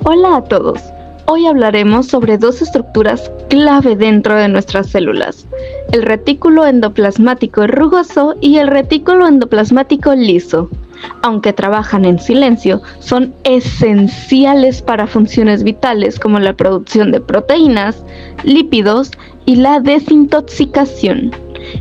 Hola a todos. Hoy hablaremos sobre dos estructuras clave dentro de nuestras células: el retículo endoplasmático rugoso y el retículo endoplasmático liso. Aunque trabajan en silencio, son esenciales para funciones vitales como la producción de proteínas, lípidos y la desintoxicación.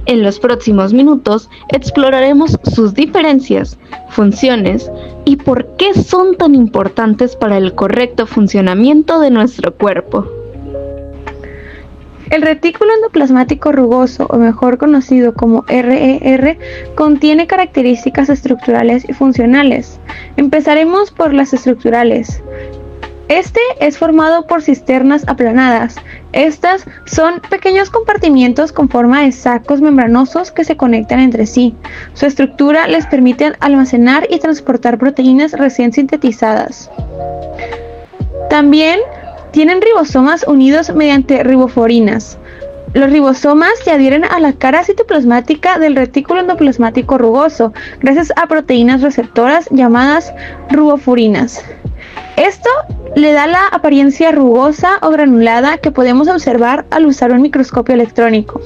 En los próximos minutos exploraremos sus diferencias, funciones y por qué son tan importantes para el correcto funcionamiento de nuestro cuerpo. El retículo endoplasmático rugoso, o mejor conocido como RER, contiene características estructurales y funcionales. Empezaremos por las estructurales. Este es formado por cisternas aplanadas. Estas son pequeños compartimientos con forma de sacos membranosos que se conectan entre sí. Su estructura les permite almacenar y transportar proteínas recién sintetizadas. También tienen ribosomas unidos mediante riboforinas. Los ribosomas se adhieren a la cara citoplasmática del retículo endoplasmático rugoso gracias a proteínas receptoras llamadas riboforinas. Esto le da la apariencia rugosa o granulada que podemos observar al usar un microscopio electrónico.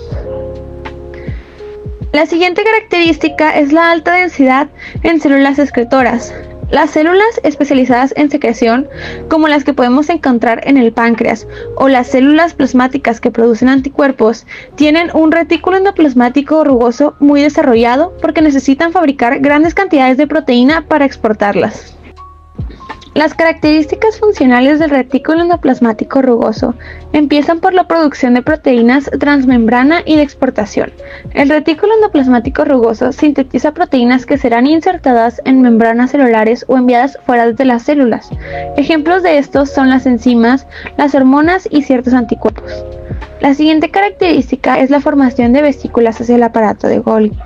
La siguiente característica es la alta densidad en células excretoras. Las células especializadas en secreción, como las que podemos encontrar en el páncreas, o las células plasmáticas que producen anticuerpos, tienen un retículo endoplasmático rugoso muy desarrollado porque necesitan fabricar grandes cantidades de proteína para exportarlas. Las características funcionales del retículo endoplasmático rugoso empiezan por la producción de proteínas transmembrana y de exportación. El retículo endoplasmático rugoso sintetiza proteínas que serán insertadas en membranas celulares o enviadas fuera de las células. Ejemplos de estos son las enzimas, las hormonas y ciertos anticuerpos. La siguiente característica es la formación de vesículas hacia el aparato de Golgi.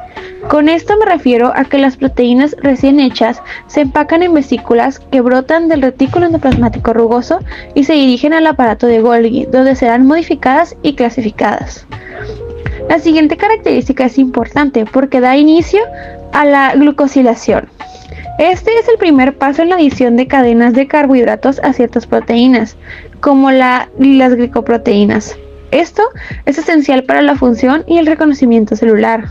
Con esto me refiero a que las proteínas recién hechas se empacan en vesículas que brotan del retículo endoplasmático rugoso y se dirigen al aparato de Golgi, donde serán modificadas y clasificadas. La siguiente característica es importante porque da inicio a la glucosilación. Este es el primer paso en la adición de cadenas de carbohidratos a ciertas proteínas, como las glicoproteínas. Esto es esencial para la función y el reconocimiento celular.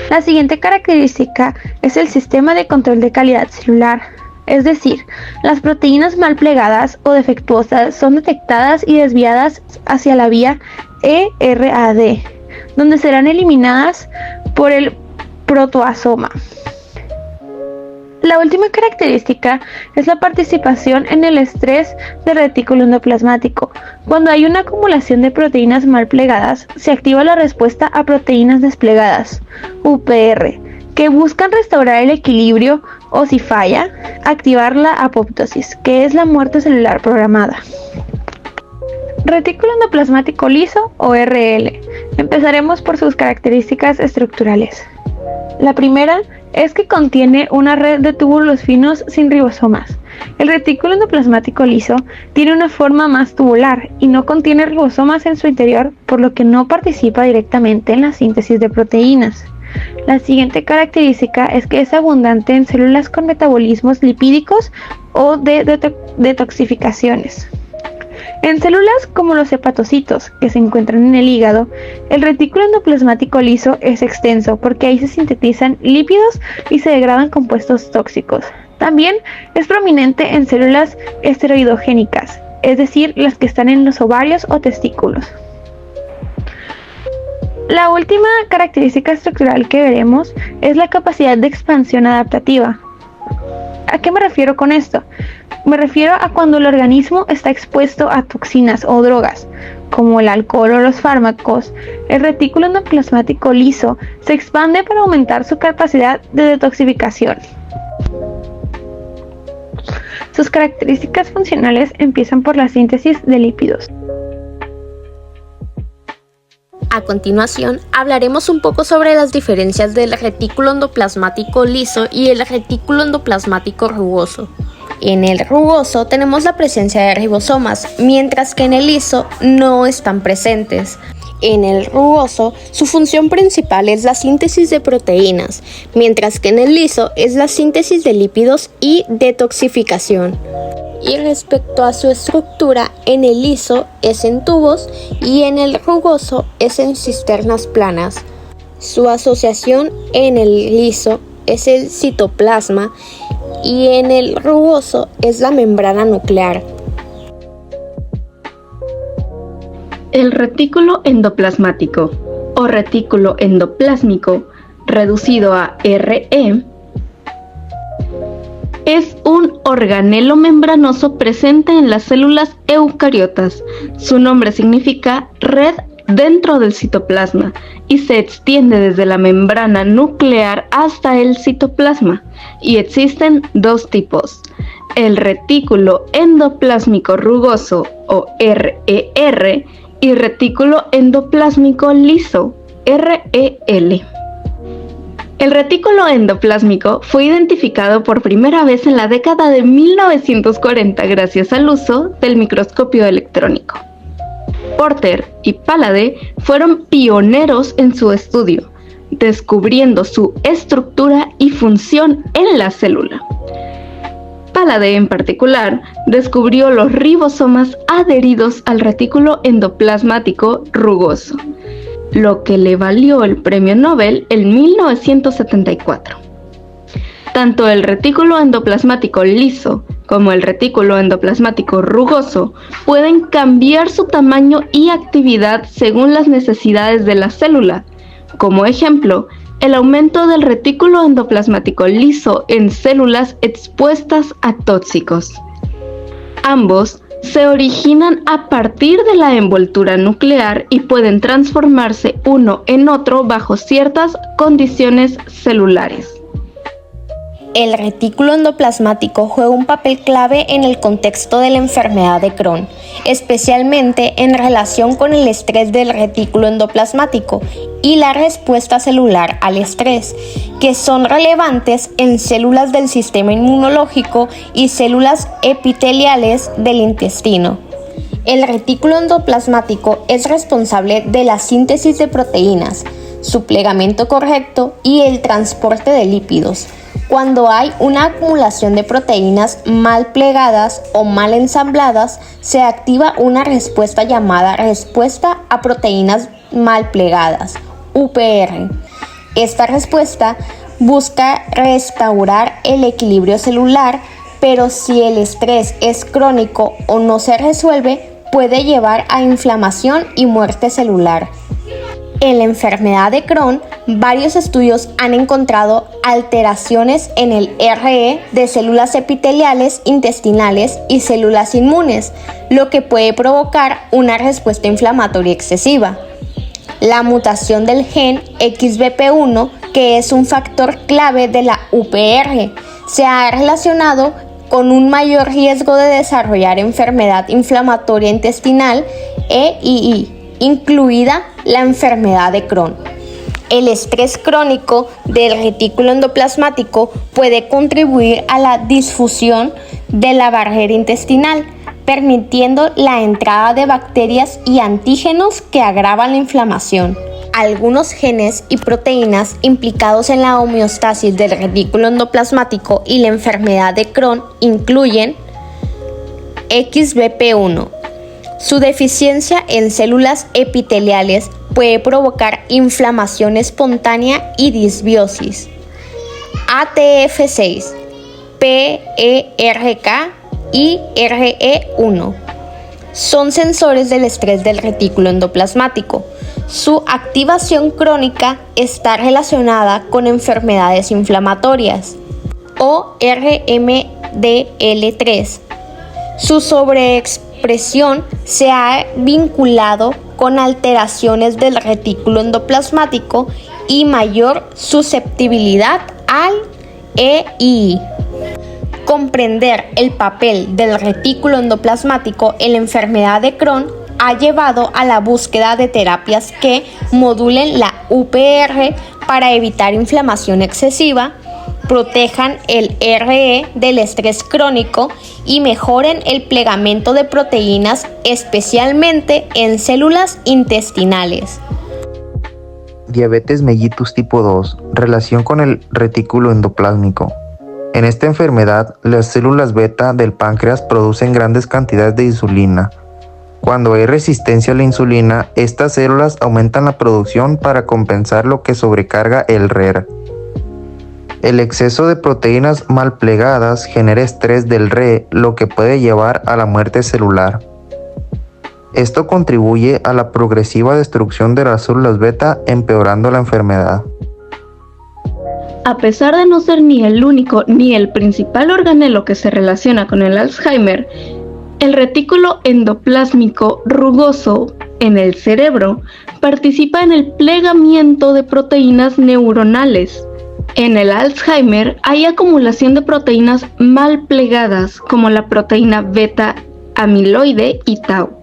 La siguiente característica es el sistema de control de calidad celular, es decir, las proteínas mal plegadas o defectuosas son detectadas y desviadas hacia la vía ERAD, donde serán eliminadas por el protoasoma. La última característica es la participación en el estrés del retículo endoplasmático. Cuando hay una acumulación de proteínas mal plegadas, se activa la respuesta a proteínas desplegadas, UPR, que buscan restaurar el equilibrio o, si falla, activar la apoptosis, que es la muerte celular programada. Retículo endoplasmático liso o RL. Empezaremos por sus características estructurales. La primera es que contiene una red de túbulos finos sin ribosomas. El retículo endoplasmático liso tiene una forma más tubular y no contiene ribosomas en su interior, por lo que no participa directamente en la síntesis de proteínas. La siguiente característica es que es abundante en células con metabolismos lipídicos o de detoxificaciones. En células como los hepatocitos, que se encuentran en el hígado, el retículo endoplasmático liso es extenso porque ahí se sintetizan lípidos y se degradan compuestos tóxicos. También es prominente en células esteroidogénicas, es decir, las que están en los ovarios o testículos. La última característica estructural que veremos es la capacidad de expansión adaptativa. ¿A qué me refiero con esto? Me refiero a cuando el organismo está expuesto a toxinas o drogas, como el alcohol o los fármacos. El retículo endoplasmático liso se expande para aumentar su capacidad de detoxificación. Sus características funcionales empiezan por la síntesis de lípidos. A continuación, hablaremos un poco sobre las diferencias del retículo endoplasmático liso y el retículo endoplasmático rugoso. En el rugoso tenemos la presencia de ribosomas, mientras que en el liso no están presentes. En el rugoso, su función principal es la síntesis de proteínas, mientras que en el liso es la síntesis de lípidos y detoxificación. y respecto a su estructura, en el liso es en tubos y en el rugoso es en cisternas planas. Su asociación en el liso es el citoplasma y en el rugoso es la membrana nuclear. El retículo endoplasmático o retículo endoplásmico, reducido a RE, es un organelo membranoso presente en las células eucariotas. Su nombre significa red dentro del citoplasma y se extiende desde la membrana nuclear hasta el citoplasma. Y existen dos tipos: el retículo endoplásmico rugoso o RER y retículo endoplásmico liso, REL. El retículo endoplásmico fue identificado por primera vez en la década de 1940 gracias al uso del microscopio electrónico. Porter y Pallade fueron pioneros en su estudio, descubriendo su estructura y función en la célula. Pallade, en particular, descubrió los ribosomas adheridos al retículo endoplasmático rugoso, lo que le valió el premio Nobel en 1974. Tanto el retículo endoplasmático liso como el retículo endoplasmático rugoso pueden cambiar su tamaño y actividad según las necesidades de la célula. Como ejemplo, el aumento del retículo endoplasmático liso en células expuestas a tóxicos. Ambos se originan a partir de la envoltura nuclear y pueden transformarse uno en otro bajo ciertas condiciones celulares. El retículo endoplasmático juega un papel clave en el contexto de la enfermedad de Crohn, especialmente en relación con el estrés del retículo endoplasmático y la respuesta celular al estrés, que son relevantes en células del sistema inmunológico y células epiteliales del intestino. El retículo endoplasmático es responsable de la síntesis de proteínas, su plegamiento correcto y el transporte de lípidos. Cuando hay una acumulación de proteínas mal plegadas o mal ensambladas, se activa una respuesta llamada respuesta a proteínas mal plegadas, UPR. Esta respuesta busca restaurar el equilibrio celular, pero si el estrés es crónico o no se resuelve, puede llevar a inflamación y muerte celular. En la enfermedad de Crohn, varios estudios han encontrado alteraciones en el RE de células epiteliales intestinales y células inmunes, lo que puede provocar una respuesta inflamatoria excesiva. La mutación del gen XBP1, que es un factor clave de la UPR, se ha relacionado con un mayor riesgo de desarrollar enfermedad inflamatoria intestinal EII, incluida la enfermedad de Crohn. El estrés crónico del retículo endoplasmático puede contribuir a la disfusión de la barrera intestinal, permitiendo la entrada de bacterias y antígenos que agravan la inflamación. Algunos genes y proteínas implicados en la homeostasis del retículo endoplasmático y la enfermedad de Crohn incluyen XBP1. Su deficiencia en células epiteliales puede provocar inflamación espontánea y disbiosis. ATF6, PERK y RE1 son sensores del estrés del retículo endoplasmático. Su activación crónica está relacionada con enfermedades inflamatorias o RMDL3. Su sobreexpresión se ha vinculado con alteraciones del retículo endoplasmático y mayor susceptibilidad al EI. Comprender el papel del retículo endoplasmático en la enfermedad de Crohn ha llevado a la búsqueda de terapias que modulen la UPR para evitar inflamación excesiva, protejan el RE del estrés crónico y mejoren el plegamiento de proteínas, especialmente en células intestinales. Diabetes mellitus tipo 2, relación con el retículo endoplásmico. En esta enfermedad, las células beta del páncreas producen grandes cantidades de insulina. Cuando hay resistencia a la insulina, estas células aumentan la producción para compensar lo que sobrecarga el RER. El exceso de proteínas mal plegadas genera estrés del RE, lo que puede llevar a la muerte celular. Esto contribuye a la progresiva destrucción de las células beta, empeorando la enfermedad. A pesar de no ser ni el único ni el principal organelo que se relaciona con el Alzheimer, el retículo endoplásmico rugoso en el cerebro participa en el plegamiento de proteínas neuronales. En el Alzheimer hay acumulación de proteínas mal plegadas como la proteína beta amiloide y tau.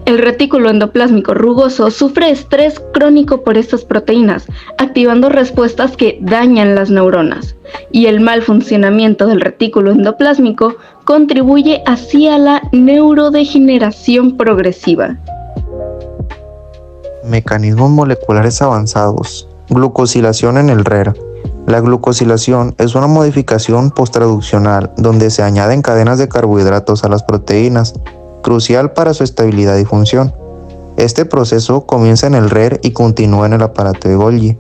El retículo endoplásmico rugoso sufre estrés crónico por estas proteínas, activando respuestas que dañan las neuronas, y el mal funcionamiento del retículo endoplásmico contribuye así a la neurodegeneración progresiva. Mecanismos moleculares avanzados. Glucosilación en el RER. La glucosilación es una modificación posttraduccional donde se añaden cadenas de carbohidratos a las proteínas, crucial para su estabilidad y función. Este proceso comienza en el RER y continúa en el aparato de Golgi.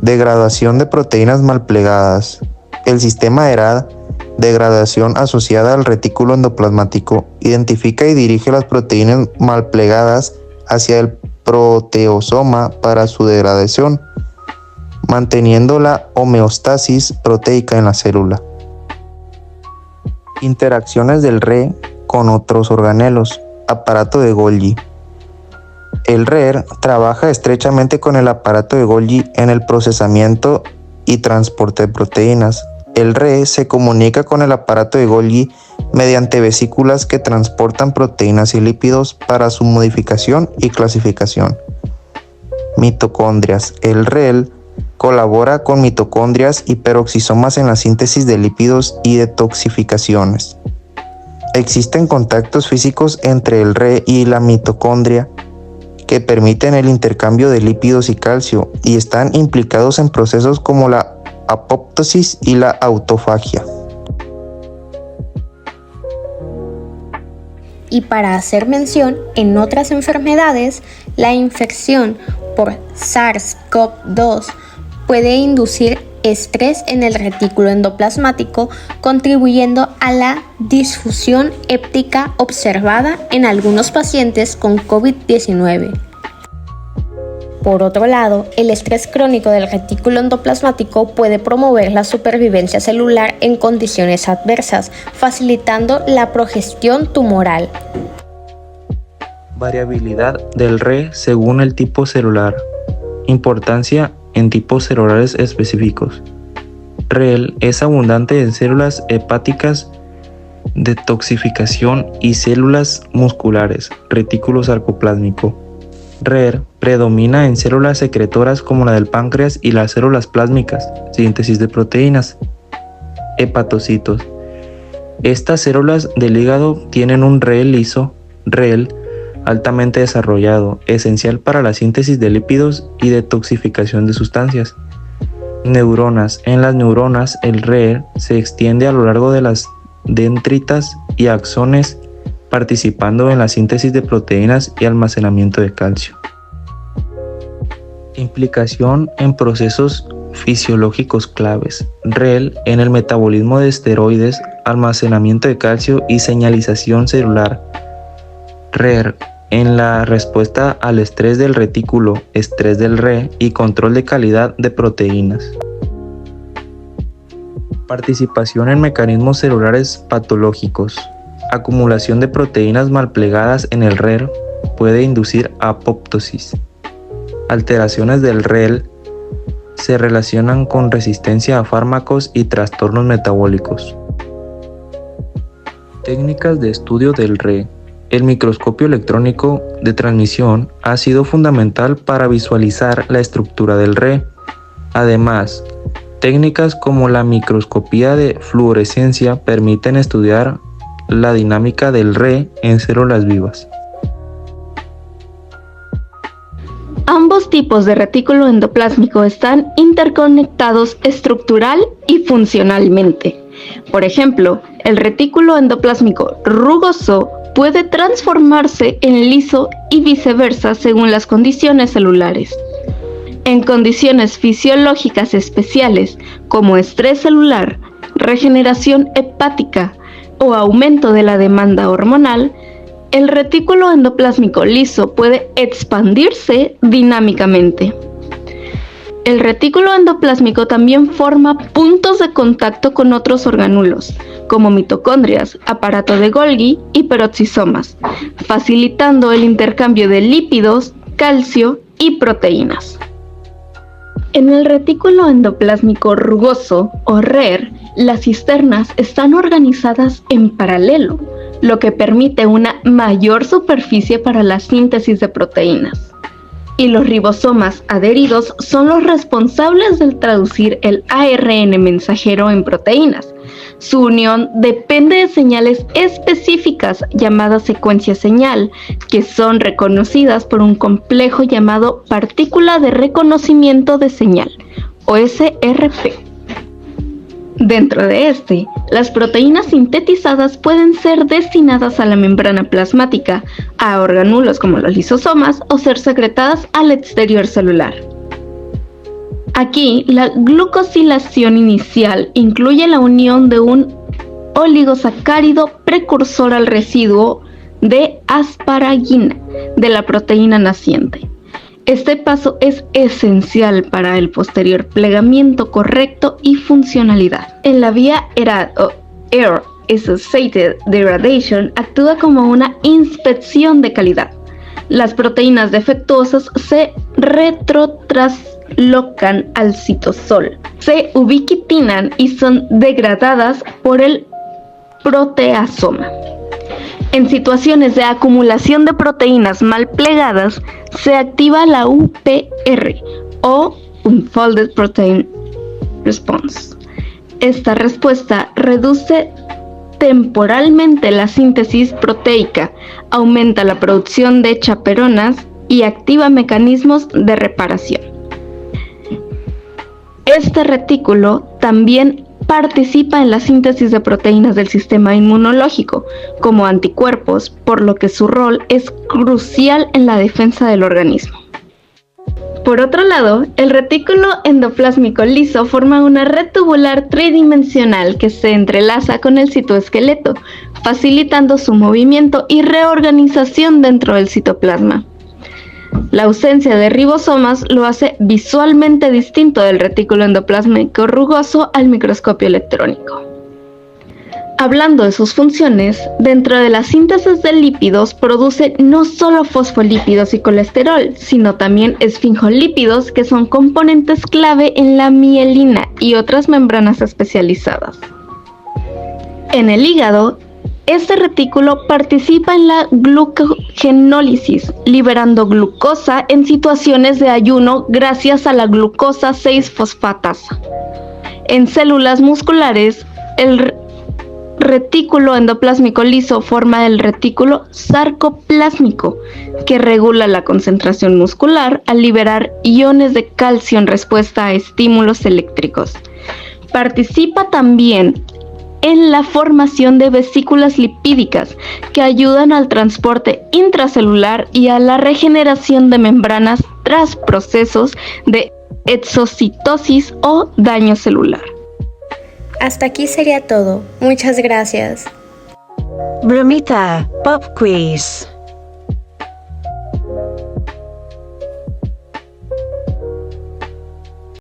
Degradación de proteínas mal plegadas. El sistema ERAD, degradación asociada al retículo endoplasmático, identifica y dirige las proteínas mal plegadas hacia el proteosoma para su degradación, manteniendo la homeostasis proteica en la célula. Interacciones del RE con otros organelos. Aparato de Golgi. El RER trabaja estrechamente con el aparato de Golgi en el procesamiento y transporte de proteínas. El RE se comunica con el aparato de Golgi mediante vesículas que transportan proteínas y lípidos para su modificación y clasificación. Mitocondrias. El REL colabora con mitocondrias y peroxisomas en la síntesis de lípidos y detoxificaciones. Existen contactos físicos entre el RE y la mitocondria que permiten el intercambio de lípidos y calcio y están implicados en procesos como la apoptosis y la autofagia. Y para hacer mención, en otras enfermedades, la infección por SARS-CoV-2 puede inducir estrés en el retículo endoplasmático, contribuyendo a la disfusión héptica observada en algunos pacientes con COVID-19. Por otro lado, el estrés crónico del retículo endoplasmático puede promover la supervivencia celular en condiciones adversas, facilitando la progresión tumoral. Variabilidad del RE según el tipo celular. Importancia en tipos celulares específicos. REL es abundante en células hepáticas, detoxificación y células musculares, retículo sarcoplásmico. RER predomina en células secretoras como la del páncreas y las células plásmicas, síntesis de proteínas. Hepatocitos. Estas células del hígado tienen un REL liso, REL, altamente desarrollado, esencial para la síntesis de lípidos y detoxificación de sustancias. Neuronas. En las neuronas, el RER se extiende a lo largo de las dendritas y axones, participando en la síntesis de proteínas y almacenamiento de calcio. Implicación en procesos fisiológicos claves. REL en el metabolismo de esteroides, almacenamiento de calcio y señalización celular. RER en la respuesta al estrés del retículo, estrés del RE y control de calidad de proteínas. Participación en mecanismos celulares patológicos. Acumulación de proteínas mal plegadas en el RER puede inducir apoptosis. Alteraciones del REL se relacionan con resistencia a fármacos y trastornos metabólicos. Técnicas de estudio del RE. El microscopio electrónico de transmisión ha sido fundamental para visualizar la estructura del RE. Además, técnicas como la microscopía de fluorescencia permiten estudiar la dinámica del RE en células vivas. Ambos tipos de retículo endoplásmico están interconectados estructural y funcionalmente. Por ejemplo, el retículo endoplásmico rugoso puede transformarse en liso y viceversa según las condiciones celulares. En condiciones fisiológicas especiales como estrés celular, regeneración hepática o aumento de la demanda hormonal, el retículo endoplásmico liso puede expandirse dinámicamente. El retículo endoplásmico también forma puntos de contacto con otros orgánulos, como mitocondrias, aparato de Golgi y peroxisomas, facilitando el intercambio de lípidos, calcio y proteínas. En el retículo endoplásmico rugoso, o RER, las cisternas están organizadas en paralelo, lo que permite una mayor superficie para la síntesis de proteínas. Y los ribosomas adheridos son los responsables de traducir el ARN mensajero en proteínas. Su unión depende de señales específicas llamadas secuencia señal, que son reconocidas por un complejo llamado partícula de reconocimiento de señal, o SRP. Dentro de este, las proteínas sintetizadas pueden ser destinadas a la membrana plasmática, a orgánulos como los lisosomas, o ser secretadas al exterior celular. Aquí, la glucosilación inicial incluye la unión de un oligosacárido precursor al residuo de asparagina de la proteína naciente. Este paso es esencial para el posterior plegamiento correcto y funcionalidad. En la vía Air Associated Degradation actúa como una inspección de calidad. Las proteínas defectuosas se retrotraslocan al citosol, se ubiquitinan y son degradadas por el proteasoma. En situaciones de acumulación de proteínas mal plegadas, se activa la UPR o Unfolded Protein Response. Esta respuesta reduce temporalmente la síntesis proteica, aumenta la producción de chaperonas y activa mecanismos de reparación. Este retículo también participa en la síntesis de proteínas del sistema inmunológico, como anticuerpos, por lo que su rol es crucial en la defensa del organismo. Por otro lado, el retículo endoplásmico liso forma una red tubular tridimensional que se entrelaza con el citoesqueleto, facilitando su movimiento y reorganización dentro del citoplasma. La ausencia de ribosomas lo hace visualmente distinto del retículo endoplásmico rugoso al microscopio electrónico. Hablando de sus funciones, dentro de la síntesis de lípidos produce no solo fosfolípidos y colesterol, sino también esfingolípidos, que son componentes clave en la mielina y otras membranas especializadas. En el hígado, este retículo participa en la glucogenólisis, liberando glucosa en situaciones de ayuno gracias a la glucosa 6-fosfatasa. En células musculares, el retículo endoplásmico liso forma el retículo sarcoplásmico, que regula la concentración muscular al liberar iones de calcio en respuesta a estímulos eléctricos. Participa también en la formación de vesículas lipídicas que ayudan al transporte intracelular y a la regeneración de membranas tras procesos de exocitosis o daño celular. Hasta aquí sería todo. Muchas gracias. Bromita Pop Quiz.